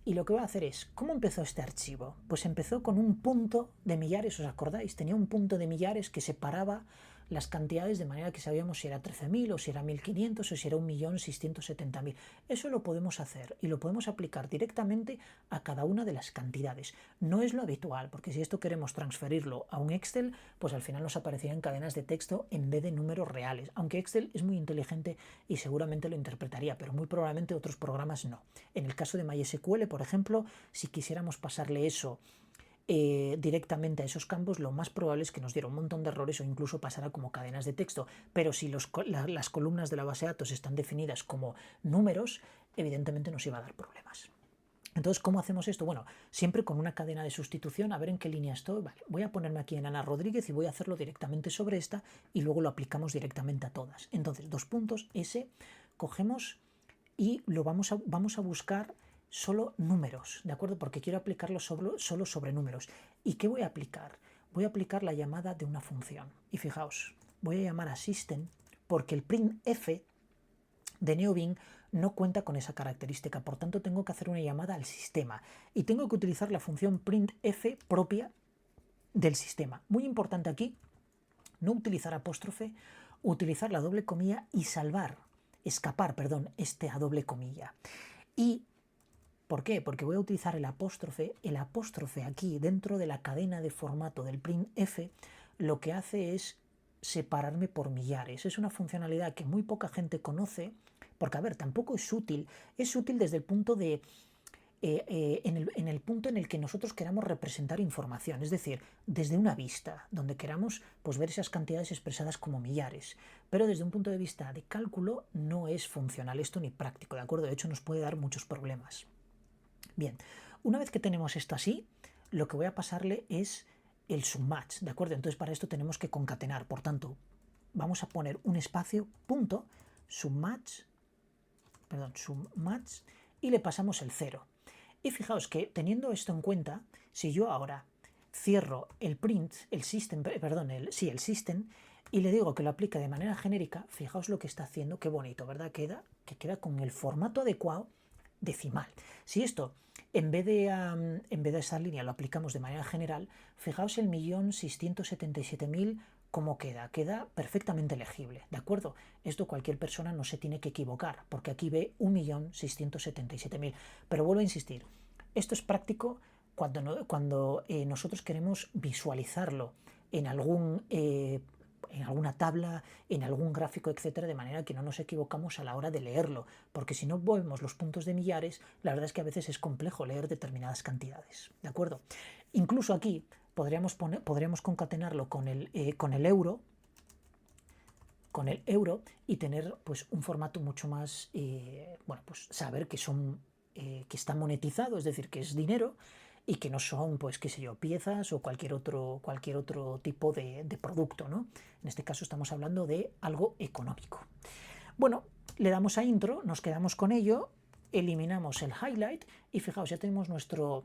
Y lo que voy a hacer es, ¿cómo empezó este archivo? Pues empezó con un punto de millares, ¿os acordáis? Tenía un punto de millares que separaba las cantidades de manera que sabíamos si era 13.000 o si era 1.500 o si era 1.670.000. Eso lo podemos hacer y lo podemos aplicar directamente a cada una de las cantidades. No es lo habitual, porque si esto queremos transferirlo a un Excel, pues al final nos aparecerían cadenas de texto en vez de números reales. Aunque Excel es muy inteligente y seguramente lo interpretaría, pero muy probablemente otros programas no. En el caso de MySQL, por ejemplo, si quisiéramos pasarle eso directamente a esos campos, lo más probable es que nos diera un montón de errores o incluso pasara como cadenas de texto. Pero si las columnas de la base de datos están definidas como números, evidentemente nos iba a dar problemas. Entonces, ¿cómo hacemos esto? Bueno, siempre con una cadena de sustitución, a ver en qué línea estoy. Vale, voy a ponerme aquí en Ana Rodríguez y voy a hacerlo directamente sobre esta y luego lo aplicamos directamente a todas. Entonces, dos puntos, S, cogemos y lo vamos a buscar solo números, ¿de acuerdo? Porque quiero aplicarlo solo sobre números. ¿Y qué voy a aplicar? Voy a aplicar la llamada de una función. Y fijaos, voy a llamar a system porque el printf de NeoBean no cuenta con esa característica, por tanto tengo que hacer una llamada al sistema y tengo que utilizar la función printf propia del sistema. Muy importante aquí, no utilizar apóstrofe, utilizar la doble comilla y escapar, este a doble comilla. ¿Y por qué? Porque voy a utilizar el apóstrofe. El apóstrofe aquí, dentro de la cadena de formato del printf, lo que hace es separarme por millares. Es una funcionalidad que muy poca gente conoce, porque, a ver, tampoco es útil. Es útil desde el punto de en el punto en el que nosotros queramos representar información, es decir, desde una vista, donde queramos pues, ver esas cantidades expresadas como millares. Pero desde un punto de vista de cálculo no es funcional esto ni práctico, ¿de acuerdo? De hecho, nos puede dar muchos problemas. Bien, una vez que tenemos esto así, lo que voy a pasarle es el submatch, ¿de acuerdo? Entonces para esto tenemos que concatenar, por tanto, vamos a poner un espacio, punto, submatch, y le pasamos el 0. Y fijaos que teniendo esto en cuenta, si yo ahora cierro el print, el system, el system, y le digo que lo aplique de manera genérica, fijaos lo que está haciendo, qué bonito, ¿verdad? Que queda con el formato adecuado decimal. Si esto, en vez de esa línea, lo aplicamos de manera general, fijaos el 1.677.000 cómo queda. Queda perfectamente legible, ¿de acuerdo? Esto cualquier persona no se tiene que equivocar, porque aquí ve 1.677.000. Pero vuelvo a insistir, esto es práctico cuando nosotros queremos visualizarlo en alguna tabla, en algún gráfico, etcétera, de manera que no nos equivocamos a la hora de leerlo, porque si no vemos los puntos de millares, la verdad es que a veces es complejo leer determinadas cantidades, ¿de acuerdo? Incluso aquí podríamos concatenarlo con el euro, y tener pues un formato mucho más, pues saber que que está monetizado, es decir, que es dinero y que no son, pues qué sé yo, piezas o cualquier otro tipo de producto, ¿no? En este caso estamos hablando de algo económico. Bueno, Le damos a intro, nos quedamos con ello, eliminamos el highlight y fijaos, ya tenemos nuestro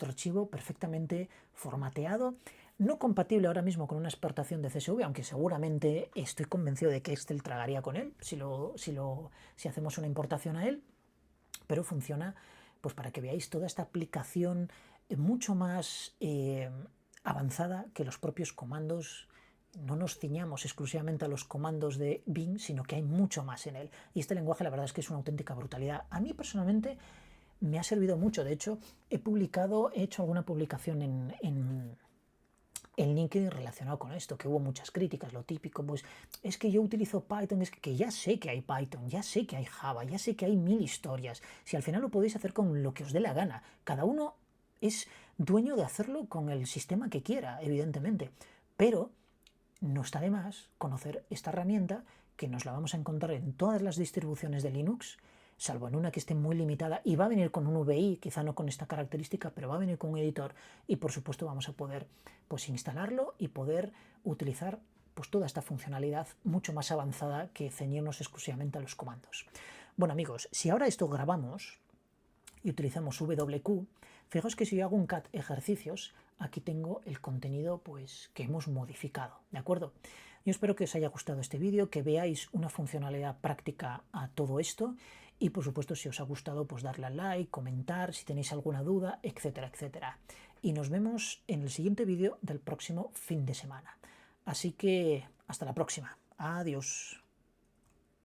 archivo perfectamente formateado, no compatible ahora mismo con una exportación de CSV, aunque seguramente estoy convencido de que Excel tragaría con él si hacemos una importación a él, pero funciona pues para que veáis toda esta aplicación mucho más avanzada que los propios comandos. No nos ciñamos exclusivamente a los comandos de Bing, sino que hay mucho más en él. Y este lenguaje la verdad es que es una auténtica brutalidad. A mí personalmente me ha servido mucho. De hecho, he hecho alguna publicación en LinkedIn relacionado con esto, que hubo muchas críticas, lo típico, pues es que yo utilizo Python, es que ya sé que hay Python, ya sé que hay Java, ya sé que hay 1000 historias. Si al final lo podéis hacer con lo que os dé la gana, cada uno es dueño de hacerlo con el sistema que quiera, evidentemente, pero no está de más conocer esta herramienta que nos la vamos a encontrar en todas las distribuciones de Linux, salvo en una que esté muy limitada, y va a venir con un VI, quizá no con esta característica, pero va a venir con un editor, y por supuesto vamos a poder pues instalarlo y poder utilizar pues toda esta funcionalidad mucho más avanzada que ceñirnos exclusivamente a los comandos. Bueno amigos, si ahora esto grabamos y utilizamos WQ, fijaos que si yo hago un cat ejercicios, aquí tengo el contenido pues que hemos modificado, ¿de acuerdo? Yo espero que os haya gustado este vídeo, que veáis una funcionalidad práctica a todo esto y por supuesto si os ha gustado pues darle al like, comentar, si tenéis alguna duda, etcétera, etcétera. Y nos vemos en el siguiente vídeo del próximo fin de semana. Así que hasta la próxima. Adiós.